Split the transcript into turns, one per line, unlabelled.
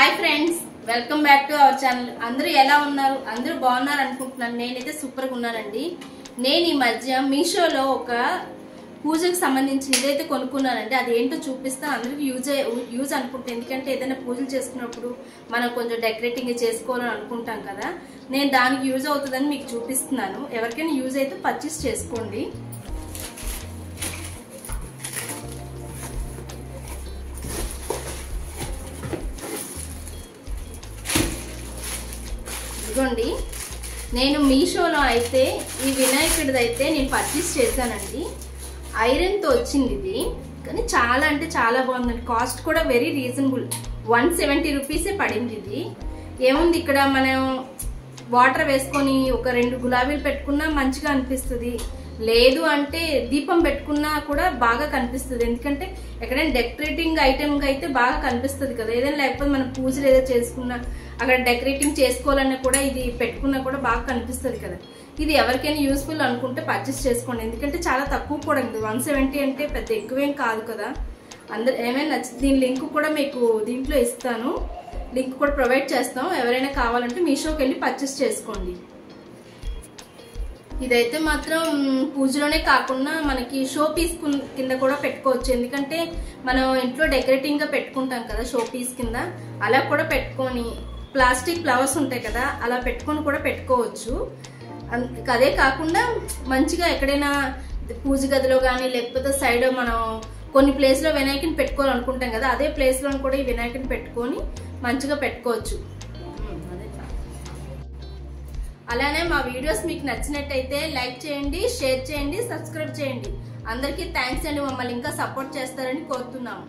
Hi friends, welcome back to our channel. అందరూ ఎలా ఉన్నారు? అందరూ బాగున్నారు అనుకుంటున్నాను. నేనైతే సూపర్గా ఉన్నానండి. నేను ఈ మధ్య మీషోలో ఒక పూజకు సంబంధించిన ఇదైతే కొనుక్కున్నానండి. అది ఏంటో చూపిస్తాను. అందరికి యూజ్ అనుకుంటే, ఎందుకంటే ఏదైనా పూజలు చేసుకున్నప్పుడు మనం కొంచెం డెకరేటింగ్ చేసుకోవాలని అనుకుంటాం కదా. నేను దానికి యూజ్ అవుతుందని మీకు చూపిస్తున్నాను. ఎవరికైనా యూజ్ అయితే పర్చేస్ చేసుకోండి. ఇదిగోండి, నేను మీషోలో అయితే ఈ వినాయకుడిది అయితే నేను పర్చేస్ చేశానండి. ఐరన్తో వచ్చింది ఇది, కానీ చాలా అంటే చాలా బాగుందండి. కాస్ట్ కూడా వెరీ రీజనబుల్, 170 రూపీసే పడింది. ఇది ఏముంది, ఇక్కడ మనం వాటర్ వేసుకొని ఒక 2 గులాబీలు పెట్టుకున్నా మంచిగా అనిపిస్తుంది. లేదు అంటే దీపం పెట్టుకున్నా కూడా బాగా కనిపిస్తుంది. ఎందుకంటే ఎక్కడైనా డెకరేటింగ్ ఐటెంగా అయితే బాగా కనిపిస్తుంది కదా. ఏదైనా లేకపోతే మనం పూజలు ఏదో చేసుకున్నా అక్కడ డెకరేటింగ్ చేసుకోవాలన్నా కూడా ఇది పెట్టుకున్నా కూడా బాగా కనిపిస్తుంది కదా. ఇది ఎవరికైనా యూస్ఫుల్ అనుకుంటే పర్చేస్ చేసుకోండి. ఎందుకంటే చాలా తక్కువ కూడా, 170 అంటే పెద్ద ఎక్కువేం కాదు కదా. అందరు ఏమైనా నచ్చింది. దీని లింక్ కూడా మీకు దీంట్లో ఇస్తాను, లింక్ కూడా ప్రొవైడ్ చేస్తాం. ఎవరైనా కావాలంటే మీషోకి వెళ్ళి పర్చేస్ చేసుకోండి. ఇదైతే మాత్రం పూజలోనే కాకుండా మనకి షో పీస్ కింద కూడా పెట్టుకోవచ్చు. ఎందుకంటే మనం ఇంట్లో డెకరేటింగ్ గా పెట్టుకుంటాం కదా షో పీస్ కింద, అలా కూడా పెట్టుకొని, ప్లాస్టిక్ ఫ్లవర్స్ ఉంటాయి కదా అలా పెట్టుకొని కూడా పెట్టుకోవచ్చు. అదే కాకుండా మంచిగా ఎక్కడైనా పూజ గదిలో కానీ లేకపోతే సైడ్ మనం కొన్ని ప్లేస్ లో వినాయకుని పెట్టుకోవాలనుకుంటాం కదా, అదే ప్లేస్ లో కూడా ఈ వినాయకుని పెట్టుకొని మంచిగా పెట్టుకోవచ్చు. అలానే మా వీడియోస్ మీకు నచ్చినట్టయితే లైక్ చేయండి, షేర్ చేయండి, సబ్స్క్రైబ్ చేయండి. అందరికీ థ్యాంక్స్ అండి. మమ్మల్ని ఇంకా సపోర్ట్ చేస్తారని కోరుతున్నాము.